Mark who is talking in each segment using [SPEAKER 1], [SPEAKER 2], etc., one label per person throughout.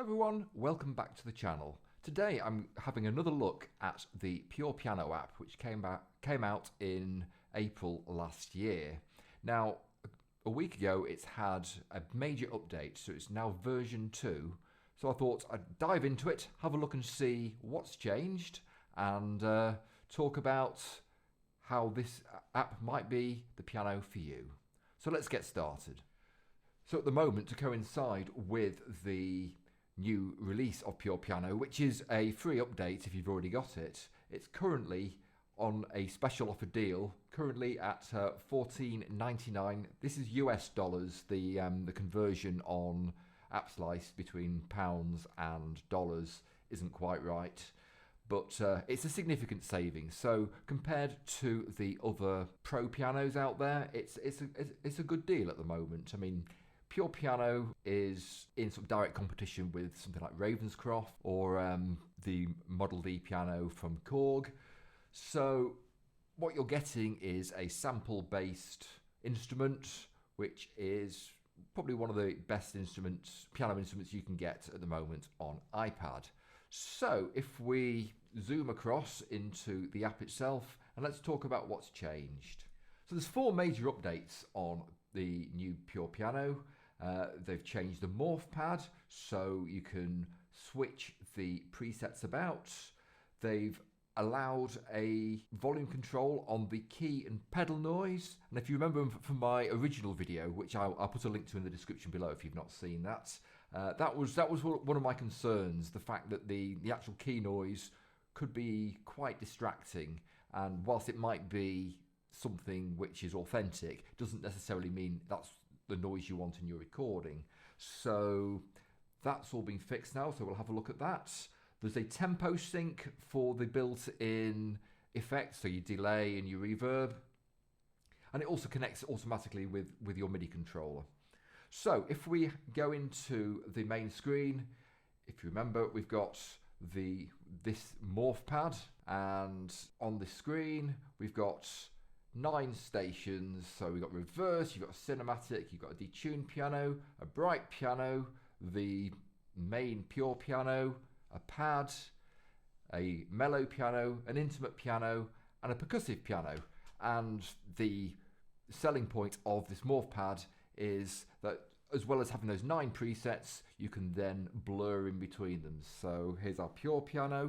[SPEAKER 1] Hello everyone, welcome back to the channel. Today I'm having another look at the Pure Piano app, which came out in April last year. Now, a week ago it's had a major update, so it's now version 2. So I thought I'd dive into it, have a look and see what's changed, and talk about how this app might be the piano for you. So let's get started. So at the moment, to coincide with the new release of Pure Piano, which is a free update if you've already got it, it's currently on a special offer deal, currently at $14.99. This is US dollars. The conversion on AppSlice between pounds and dollars isn't quite right, but it's a significant saving. So compared to the other Pro pianos out there, it's a good deal at the moment. I mean, Pure Piano is in sort of direct competition with something like Ravenscroft or the Model D piano from Korg. So what you're getting is a sample-based instrument, which is probably one of the best piano instruments you can get at the moment on iPad. So if we zoom across into the app itself, and let's talk about what's changed. So there's 4 major updates on the new Pure Piano. They've changed the morph pad, so you can switch the presets about. They've allowed a volume control on the key and pedal noise. And if you remember from my original video, which I'll put a link to in the description below if you've not seen that, that was one of my concerns, the fact that the actual key noise could be quite distracting. And whilst it might be something which is authentic, doesn't necessarily mean that's the noise you want in your recording. So that's all been fixed now, so we'll have a look at that. There's a tempo sync for the built-in effects, so your delay and your reverb, and it also connects automatically with your MIDI controller. So if we go into the main screen, if you remember, we've got this morph pad, and on the screen we've got 9 stations. So we've got reverse, you've got a cinematic, you've got a detuned piano, a bright piano, the main pure piano, a pad, a mellow piano, an intimate piano, and a percussive piano. And the selling point of this morph pad is that as well as having those 9 presets, you can then blur in between them. So here's our pure piano.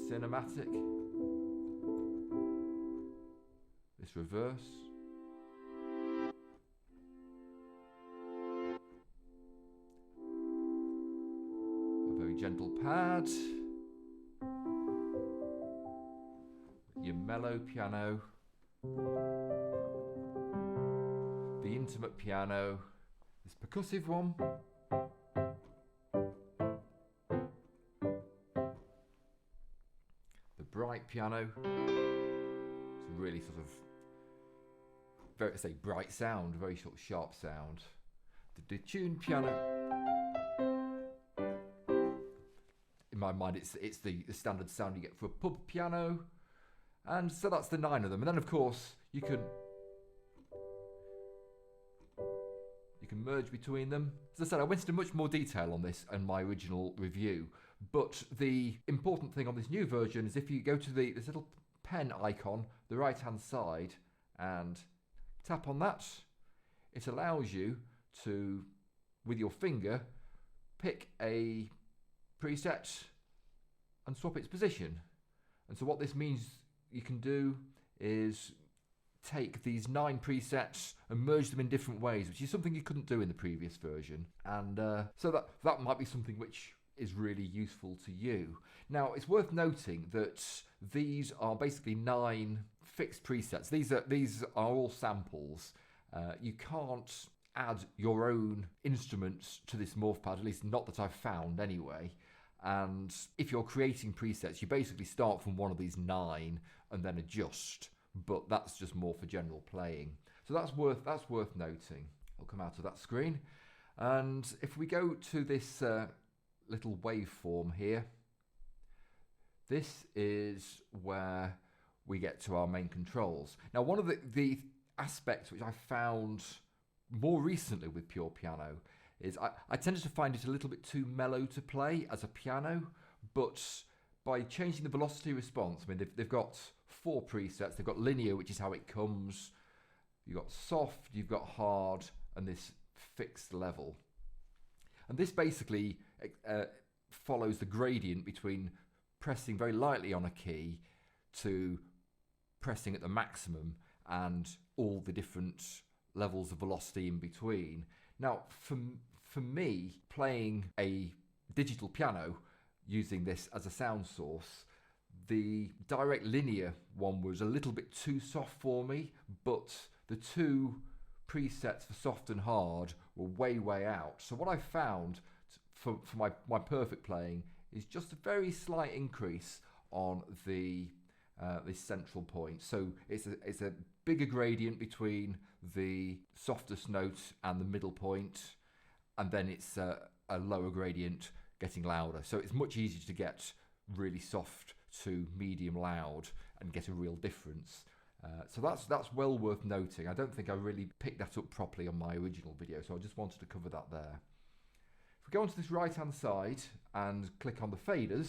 [SPEAKER 1] Cinematic, this reverse, a very gentle pad, your mellow piano, the intimate piano, this percussive one, bright piano. It's a really sort of very bright sound, very sort of sharp sound. The detuned piano. In my mind, it's the standard sound you get for a pub piano, and so that's the 9 of them. And then of course you can merge between them. As I said, I went into much more detail on this in my original review, but the important thing on this new version is if you go to this little pen icon, the right hand side, and tap on that, it allows you to, with your finger, pick a preset and swap its position. And so what this means you can do is take these 9 presets and merge them in different ways, which is something you couldn't do in the previous version. And so that might be something which is really useful to you. Now, it's worth noting that these are basically 9 fixed presets. These are all samples. You can't add your own instruments to this morph pad, at least not that I've found anyway. And if you're creating presets, you basically start from one of these 9 and then adjust. But that's just more for general playing. So that's worth noting. I'll come out of that screen. And if we go to this little waveform here, this is where we get to our main controls. Now, one of the aspects which I found more recently with pure piano is I tended to find it a little bit too mellow to play as a piano, but by changing the velocity response, I mean, they've got 4 presets. They've got linear, which is how it comes. You've got soft, you've got hard, and this fixed level. And this basically follows the gradient between pressing very lightly on a key to pressing at the maximum and all the different levels of velocity in between. Now, for me, playing a digital piano using this as a sound source, the direct linear one was a little bit too soft for me, but the 2 presets for soft and hard were way out. So what I found for my perfect playing is just a very slight increase on the this central point. So it's a bigger gradient between the softest note and the middle point, and then it's a lower gradient getting louder. So it's much easier to get really soft to medium loud and get a real difference. So that's well worth noting. I don't think I really picked that up properly on my original video, so I just wanted to cover that there. If we go onto this right hand side and click on the faders,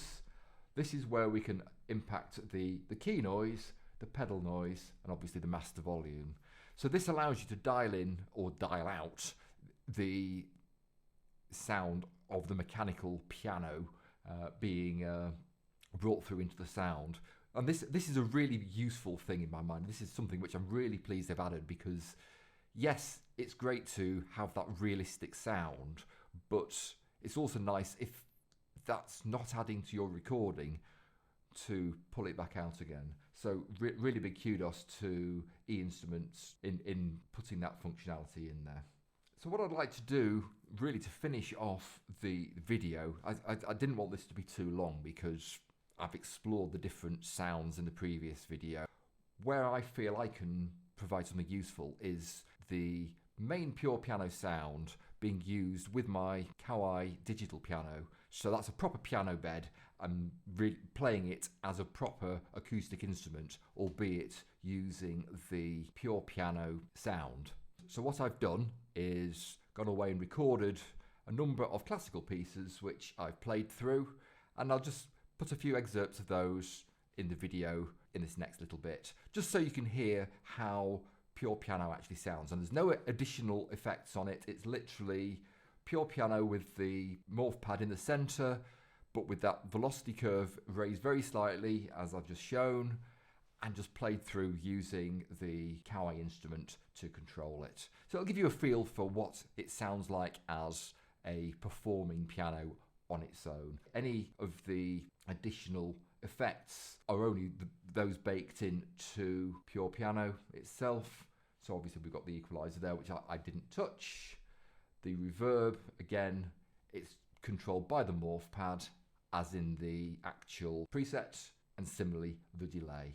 [SPEAKER 1] this is where we can impact the key noise, the pedal noise, and obviously the master volume. So this allows you to dial in or dial out the sound of the mechanical piano being brought through into the sound. And this is a really useful thing in my mind. This is something which I'm really pleased they've added, because yes, it's great to have that realistic sound, but it's also nice if that's not adding to your recording to pull it back out again. So really big kudos to eInstruments in putting that functionality in there. So what I'd like to do, really to finish off the video, I didn't want this to be too long because I've explored the different sounds in the previous video. Where I feel I can provide something useful is the main pure piano sound being used with my Kawai digital piano. So that's a proper piano bed. I'm playing it as a proper acoustic instrument, albeit using the pure piano sound. So what I've done is gone away and recorded a number of classical pieces which I've played through, and I'll just put a few excerpts of those in the video in this next little bit, just so you can hear how pure piano actually sounds. And there's no additional effects on it. It's literally pure piano with the morph pad in the center, but with that velocity curve raised very slightly, as I've just shown, and just played through using the Kawai instrument to control it. So it'll give you a feel for what it sounds like as a performing piano on its own. Any of the additional effects are only those baked into pure piano itself. So obviously we've got the equalizer there, which I didn't touch. The reverb, again, it's controlled by the morph pad, as in the actual preset, and similarly the delay.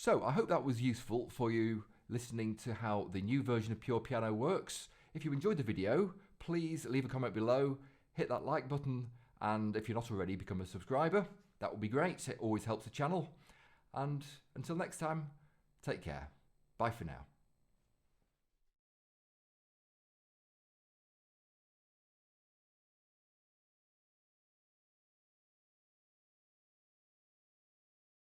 [SPEAKER 1] So I hope that was useful for you listening to how the new version of Pure Piano works. If you enjoyed the video, please leave a comment below, hit that like button, and if you're not already, become a subscriber. That would be great. It always helps the channel. And until next time, take care. Bye for now.